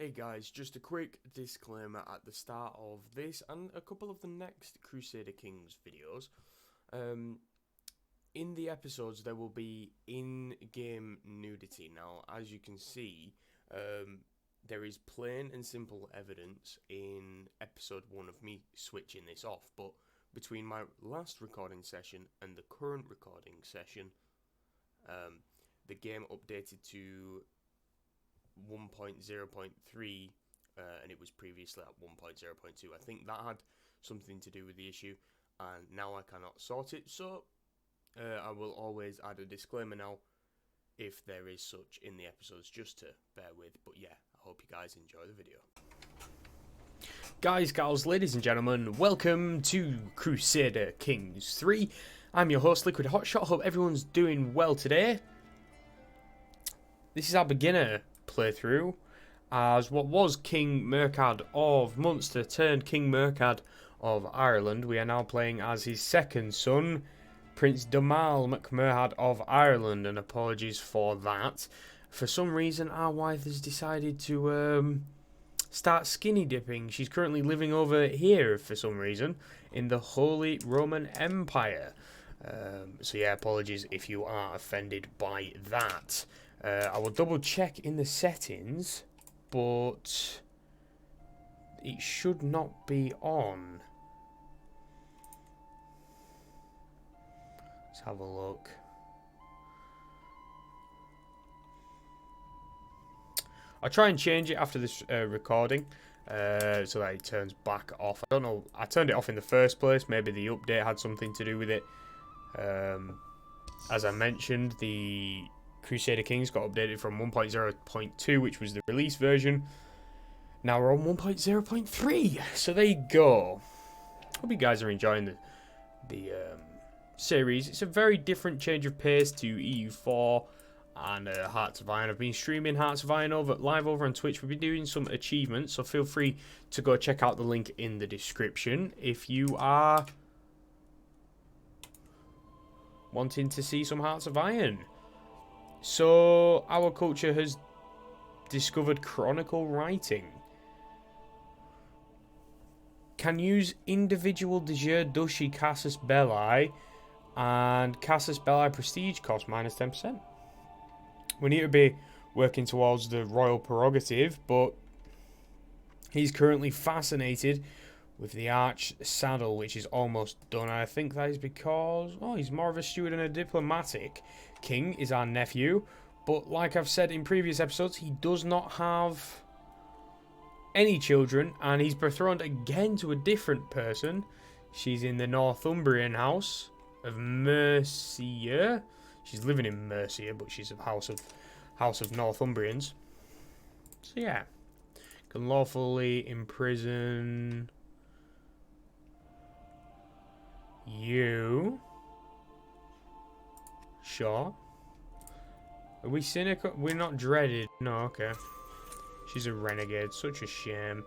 Hey guys, just a quick disclaimer at the start of this and a couple of the next Crusader Kings videos. In the episodes there will be in-game nudity. Now, as you can see, there is plain and simple evidence in episode 1 of me switching this off, but between my last recording session and the current recording session, the game updated to 1.0.3 and it was previously at 1.0.2. I think that had something to do with the issue, and now I cannot sort it, so I will always add a disclaimer now if there is such in the episodes, just to bear with. But yeah, I hope you guys enjoy the video. Guys, gals, ladies and gentlemen, welcome to Crusader Kings 3. I'm your host, Liquid Hotshot. Hope everyone's doing well today. This is our beginner playthrough as what was King Murkad of Munster turned King Murkad of Ireland. We are now playing as his second son, Prince Domnall MacMurad of Ireland, and apologies for that. For some reason our wife has decided to start skinny dipping. She's currently living over here for some reason in the Holy Roman Empire. So yeah, apologies if you are offended by that. I will double check in the settings, but it should not be on. Let's have a look. I'll try and change it after this recording so that it turns back off. I don't know, I turned it off in the first place. Maybe the update had something to do with it. As I mentioned, the Crusader Kings got updated from 1.0.2, which was the release version. Now we're on 1.0.3, so there you go. Hope you guys are enjoying the series. It's a very different change of pace to EU4 and Hearts of Iron. I've been streaming Hearts of Iron live over on Twitch. We've been doing some achievements, so feel free to go check out the link in the description if you are wanting to see some Hearts of Iron. So, our culture has discovered chronicle writing. Can use individual de jure duchy casus belli and casus belli prestige cost minus 10%. We need to be working towards the royal prerogative, but he's currently fascinated with the arch saddle, which is almost done. I think that is because, he's more of a steward and a diplomatic. King is our nephew, but like I've said in previous episodes, he does not have any children, and he's betrothed again to a different person. She's in the Northumbrian house of Mercia. She's living in Mercia, but she's of House of Northumbrians. So yeah, can lawfully imprison you. Sure. Are we cynical? We're not dreaded. No, okay. She's a renegade. Such a shame.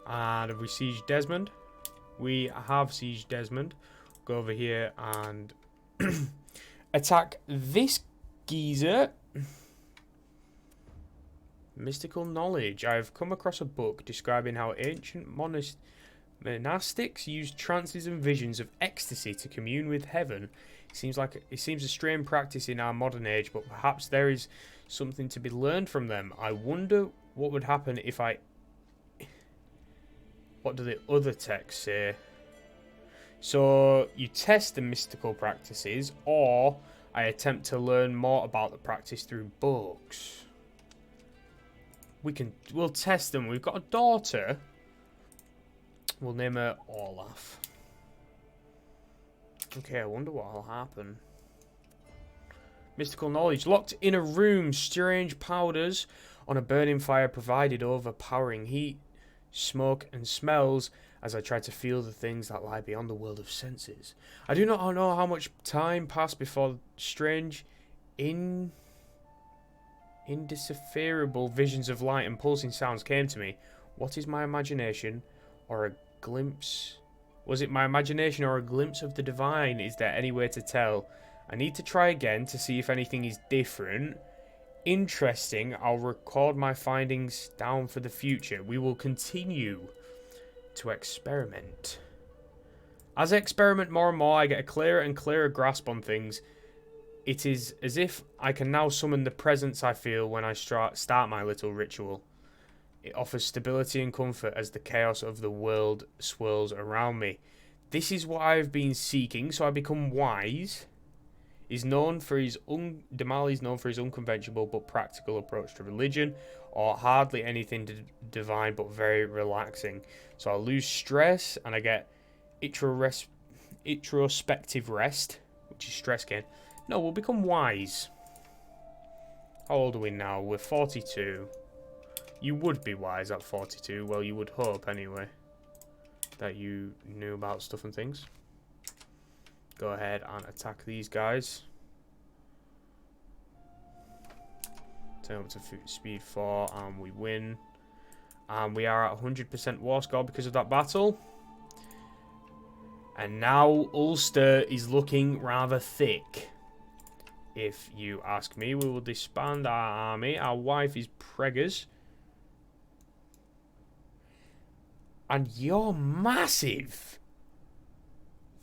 And have we sieged Desmond? We have sieged Desmond. Go over here and attack this geezer. Mystical knowledge. I've come across a book describing how ancient monastics used trances and visions of ecstasy to commune with heaven. It seems a strange practice in our modern age, but perhaps there is something to be learned from them. I wonder what would happen if I... What do the other texts say? So, you test the mystical practices, or I attempt to learn more about the practice through books. We'll test them. We've got a daughter. We'll name her Olaf. Okay, I wonder what will happen. Mystical knowledge. Locked in a room. Strange powders on a burning fire provided overpowering heat, smoke, and smells as I try to feel the things that lie beyond the world of senses. I do not know how much time passed before strange, indecipherable visions of light and pulsing sounds came to me. What is my imagination or a glimpse? Was it my imagination or a glimpse of the divine? Is there any way to tell? I need to try again to see if anything is different. Interesting. I'll record my findings down for the future. We will continue to experiment. As I experiment more and more, I get a clearer and clearer grasp on things. It is as if I can now summon the presence I feel when I start my little ritual. It offers stability and comfort as the chaos of the world swirls around me. This is what I've been seeking, so I become wise. Domnall is known for his unconventional but practical approach to religion, or hardly anything divine but very relaxing. So I lose stress and I get introspective rest, which is stress gain. No, we'll become wise. How old are we now? We're 42. You would be wise at 42. Well, you would hope anyway that you knew about stuff and things. Go ahead and attack these guys. Turn up to speed 4 and we win. And we are at 100% war score because of that battle. And now Ulster is looking rather thick. If you ask me, we will disband our army. Our wife is preggers. And you're massive.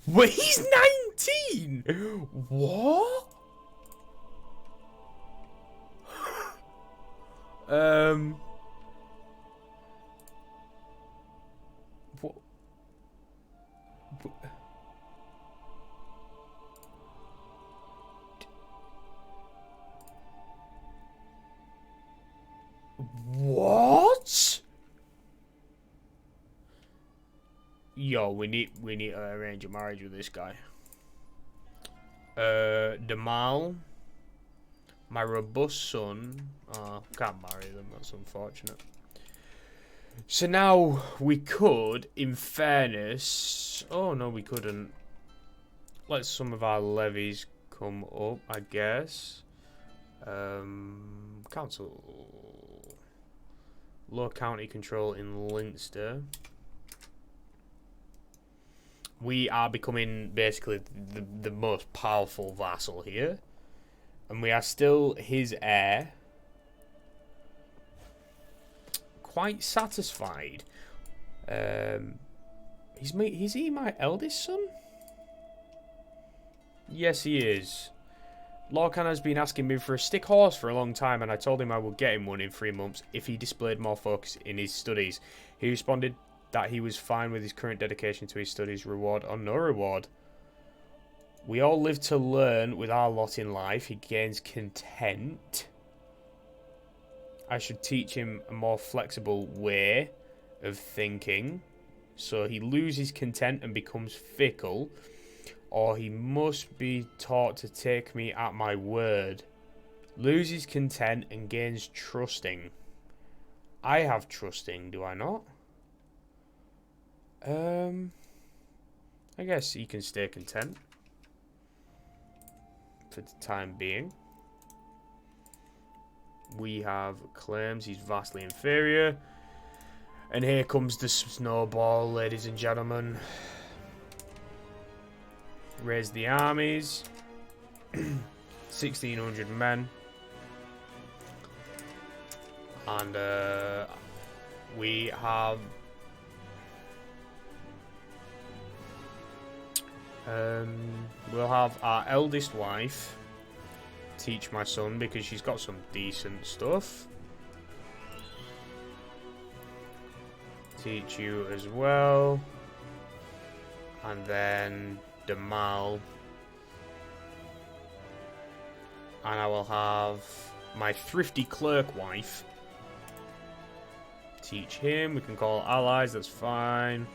Wait, he's 19! What? What? What? Yo, we need to arrange a marriage with this guy. Domnall, my robust son. Oh, can't marry them. That's unfortunate. So now we could, in fairness. Oh no, we couldn't. Let some of our levies come up, I guess. Council. Low county control in Leinster. We are becoming basically the most powerful vassal here. And we are still his heir. Quite satisfied. Is he my eldest son? Yes, he is. Lorcan has been asking me for a stick horse for a long time, and I told him I would get him one in 3 months if he displayed more focus in his studies. He responded that he was fine with his current dedication to his studies, reward or no reward. We all live to learn with our lot in life. He gains content. I should teach him a more flexible way of thinking, so he loses content and becomes fickle, or he must be taught to take me at my word. Loses content and gains trusting. I have trusting, do I not? I guess he can stay content for the time being. We have claims. He's vastly inferior. And here comes the snowball, ladies and gentlemen. Raise the armies. 1,600 men. And we have we'll have our eldest wife teach my son because she's got some decent stuff. Teach you as well. And then Domnall. And I will have my thrifty clerk wife teach him. We can call allies, that's fine.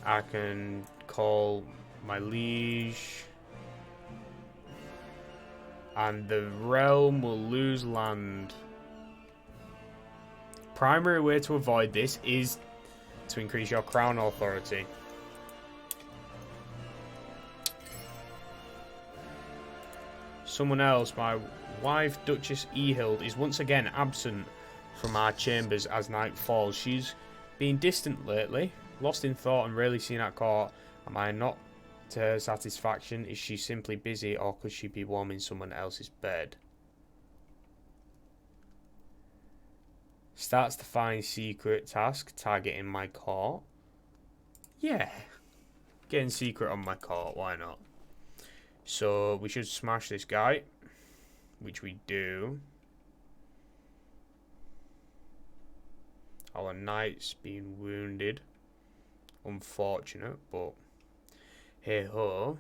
I can call my liege. And the realm will lose land. Primary way to avoid this is to increase your crown authority. Someone else, my wife Duchess Ehild, is once again absent from our chambers as night falls. She's been distant lately, lost in thought and rarely seen at court. Am I not to her satisfaction? Is she simply busy, or could she be warm in someone else's bed? Starts to find secret task, targeting my court. Yeah. Getting secret on my court, why not? So we should smash this guy, which we do. Our knight's being wounded. Unfortunate, but hey ho.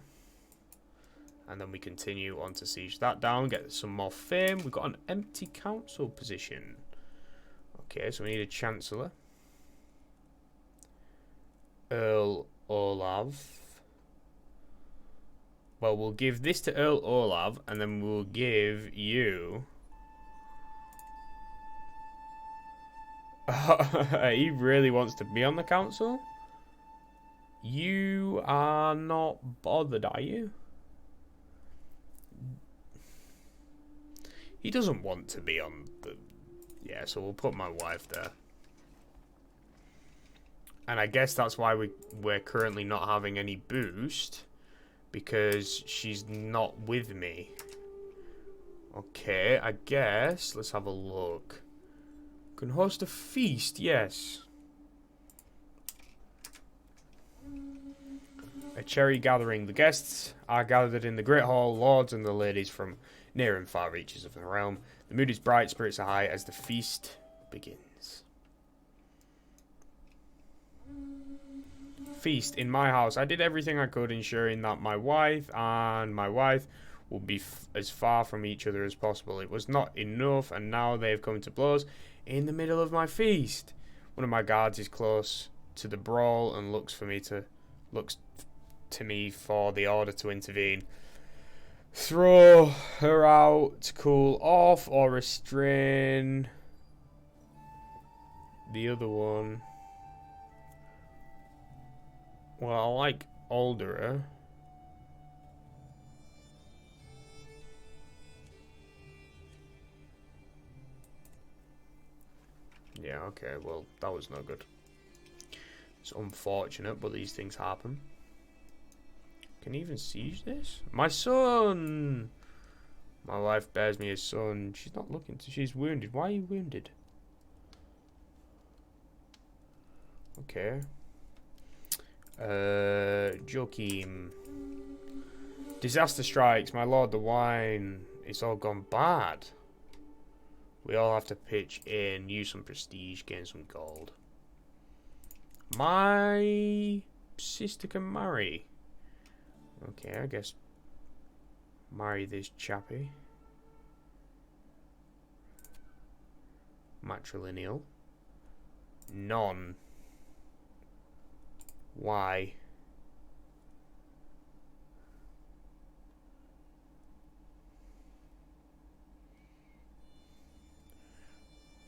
And then we continue on to siege that down, get some more fame. We've got an empty council position. Okay, so we need a chancellor. Earl Olav. Well, we'll give this to Earl Olav, and then we'll give you... He really wants to be on the council? You are not bothered, are you? He doesn't want to be on the... Yeah, so we'll put my wife there. And I guess that's why we're currently not having any boost. Because she's not with me. Okay, I guess. Let's have a look. Can host a feast, yes. A cherry gathering. The guests are gathered in the great hall, lords and the ladies from near and far reaches of the realm. The mood is bright, spirits are high as the feast begins. Feast in my house. I did everything I could, ensuring that my wife and my wife will be as far from each other as possible. It was not enough, and now they have come to blows in the middle of my feast. One of my guards is close to the brawl and looks to me for the order to intervene. Throw her out to cool off or restrain the other one. Well, I like Alderer. Yeah, okay, well, that was no good. It's unfortunate, but these things happen. Can you even siege this? My son! My wife bears me a son. She's not looking to... She's wounded. Why are you wounded? Okay. Joachim. Disaster strikes, my lord, the wine. It's all gone bad. We all have to pitch in, use some prestige, gain some gold. My sister can marry. Okay, I guess marry this chappie. Matrilineal. None. Why?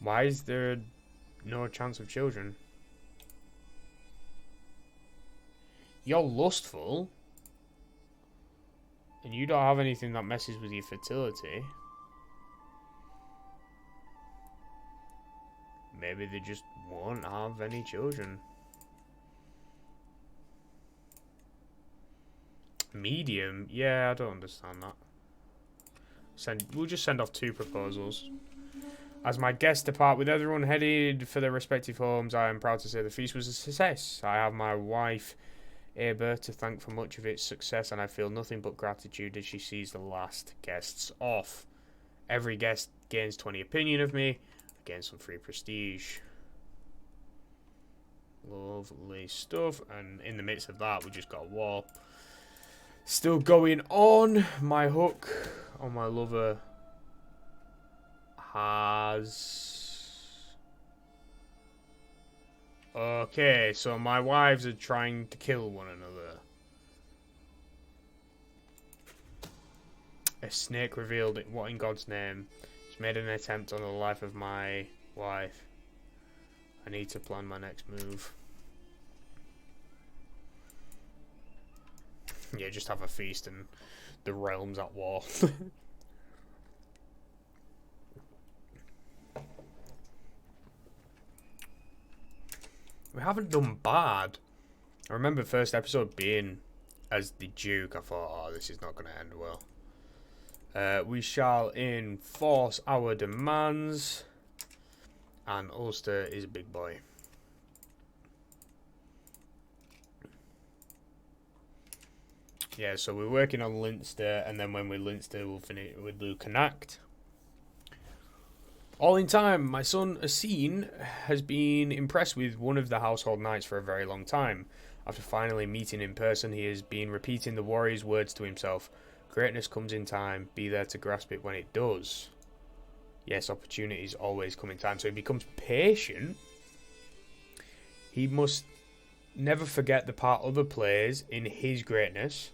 Why is there no chance of children? You're lustful. And you don't have anything that messes with your fertility. Maybe they just won't have any children. Medium? Yeah, I don't understand that. We'll just send off 2 proposals. As my guests depart with everyone headed for their respective homes, I am proud to say the feast was a success. I have my wife, Aber, to thank for much of its success, and I feel nothing but gratitude as she sees the last guests off. Every guest gains 20 opinion of me, gains some free prestige. Lovely stuff, and in the midst of that, we just got a war. Still going on. My hook on my lover has... Okay, so my wives are trying to kill one another. A snake revealed it. What in God's name? It's made an attempt on the life of my wife. I need to plan my next move. Yeah, just have a feast and the realm's at war. We haven't done bad. I remember the first episode being as the Duke. I thought, oh, this is not going to end well. We shall enforce our demands. And Ulster is a big boy. Yeah, so we're working on Leinster, and then when we're Leinster, we'll finish with Lukenacht. All in time, my son Asin has been impressed with one of the household knights for a very long time. After finally meeting in person, he has been repeating the warrior's words to himself. Greatness comes in time, be there to grasp it when it does. Yes, opportunities always come in time. So he becomes patient. He must never forget the part other plays in his greatness.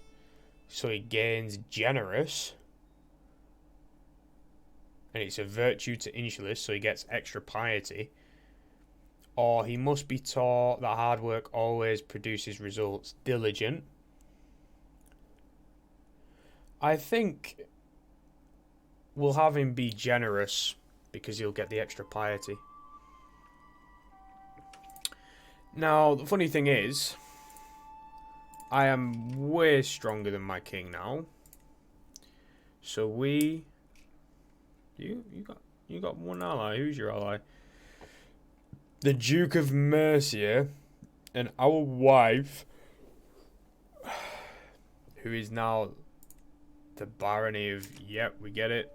So he gains generous. And it's a virtue to insulus, so he gets extra piety. Or he must be taught that hard work always produces results. Diligent. I think we'll have him be generous because he'll get the extra piety. Now, the funny thing is, I am way stronger than my king now. So we... You got one ally. Who's your ally? The Duke of Mercia and our wife, who is now the barony of... Yep, we get it.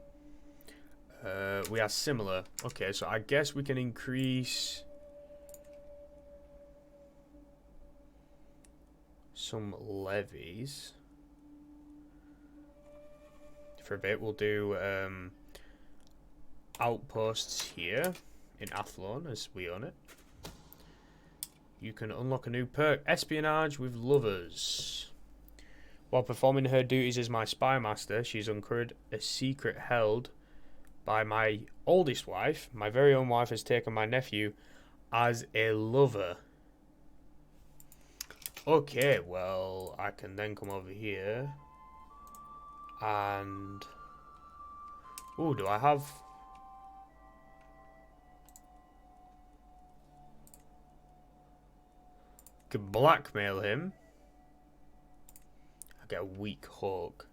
We are similar. Okay, so I guess we can increase some levies. For a bit, we'll do outposts here in Athlone, as we own it. You can unlock a new perk, espionage with lovers. While performing her duties as my spy master, she's uncovered a secret held by my oldest wife. My very own wife has taken my nephew as a lover. Okay, well, I can then come over here and... Oh, do I have... Could blackmail him. I get a weak hook.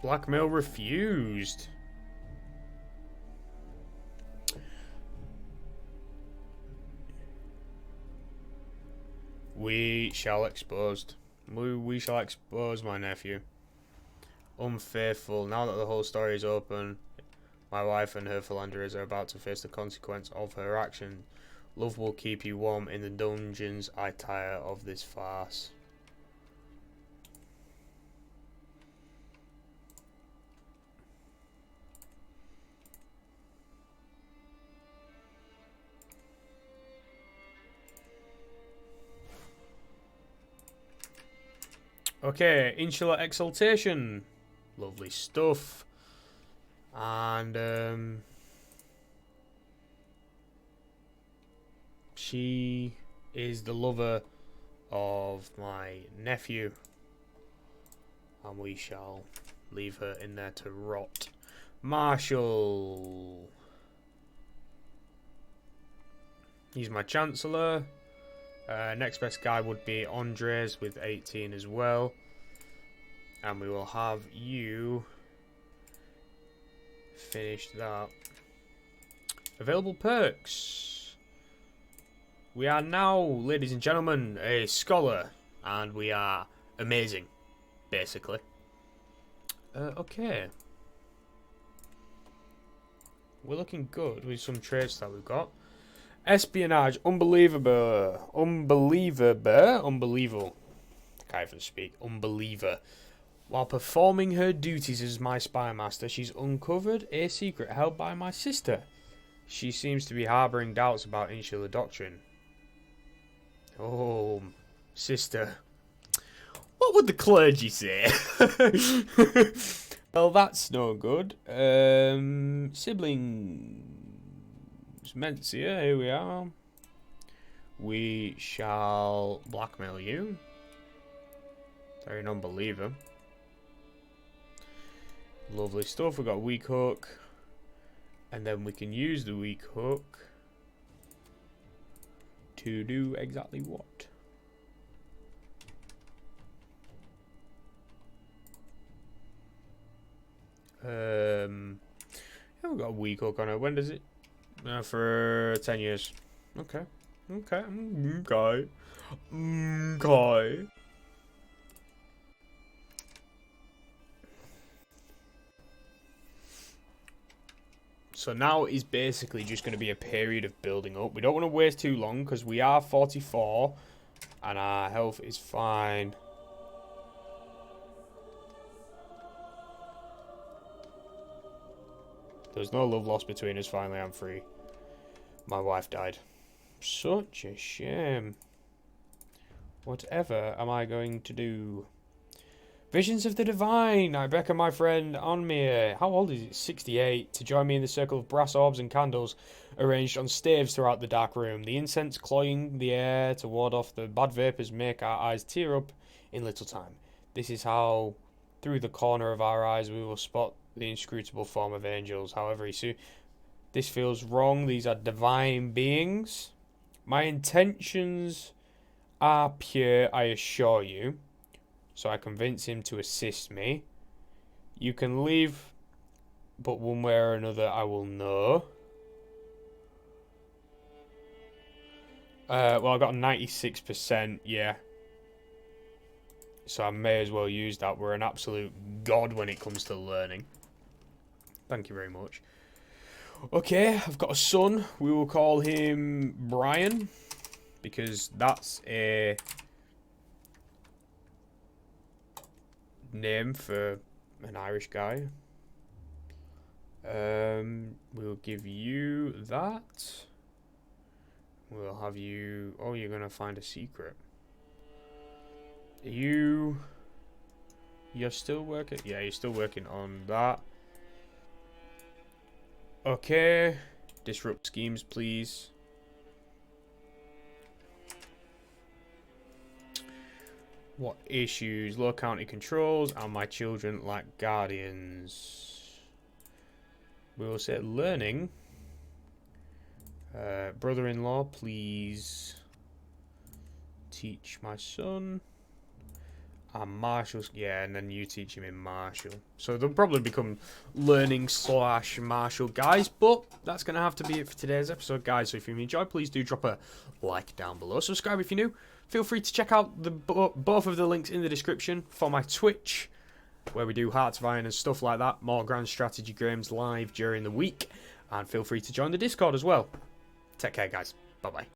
Blackmail refused. We shall expose. We shall expose my nephew. Unfaithful. Now that the whole story is open, my wife and her philanderers are about to face the consequence of her action. Love will keep you warm in the dungeons I tire of this farce. Okay, Insular Exaltation. Lovely stuff. And she is the lover of my nephew. And we shall leave her in there to rot. Marshal. He's my Chancellor. Next best guy would be Andres with 18 as well. And we will have you finish that. Available perks. We are now, ladies and gentlemen, a scholar. And we are amazing, basically. Okay. We're looking good with some traits that we've got. Espionage, unbelievable. Can't even speak. Unbeliever. While performing her duties as my spy master, she's uncovered a secret held by my sister. She seems to be harbouring doubts about insular doctrine. Oh, sister. What would the clergy say? Well, that's no good. Siblings. Mencia, here we are. We shall blackmail you. They're an unbeliever. Lovely stuff. We've got a weak hook. And then we can use the weak hook to do exactly what? Yeah, we've got a week hook on it. When does it? For 10 years. Okay. Okay. Okay. Okay. So now is basically just going to be a period of building up. We don't want to waste too long because we are 44 and our health is fine. There's no love lost between us. Finally, I'm free. My wife died. Such a shame. Whatever am I going to do? Visions of the Divine! I beckon my friend Onmir, how old is it? 68, to join me in the circle of brass orbs and candles arranged on staves throughout the dark room. The incense cloying the air to ward off the bad vapours make our eyes tear up in little time. This is how, through the corner of our eyes, we will spot the inscrutable form of angels. However, this feels wrong. These are divine beings. My intentions are pure, I assure you. So I convince him to assist me. You can leave, but one way or another I will know. Well, I got 96%, yeah. So I may as well use that. We're an absolute god when it comes to learning. Thank you very much. Okay, I've got a son. We will call him Brian, because that's a name for an Irish guy. We'll give you that. We'll have you... Oh, you're gonna find a secret. You're still working? Yeah, you're still working on that. Okay. Disrupt schemes, please. What issues? Low county controls and my children like guardians. We will say learning. Brother-in-law, please teach my son. And martial, yeah, and then you teach him in martial. So they'll probably become learning / martial guys, but that's going to have to be it for today's episode, guys. So if you enjoyed, please do drop a like down below. Subscribe if you're new. Feel free to check out both of the links in the description for my Twitch, where we do Hearts of Iron and stuff like that. More grand strategy games live during the week. And feel free to join the Discord as well. Take care, guys. Bye-bye.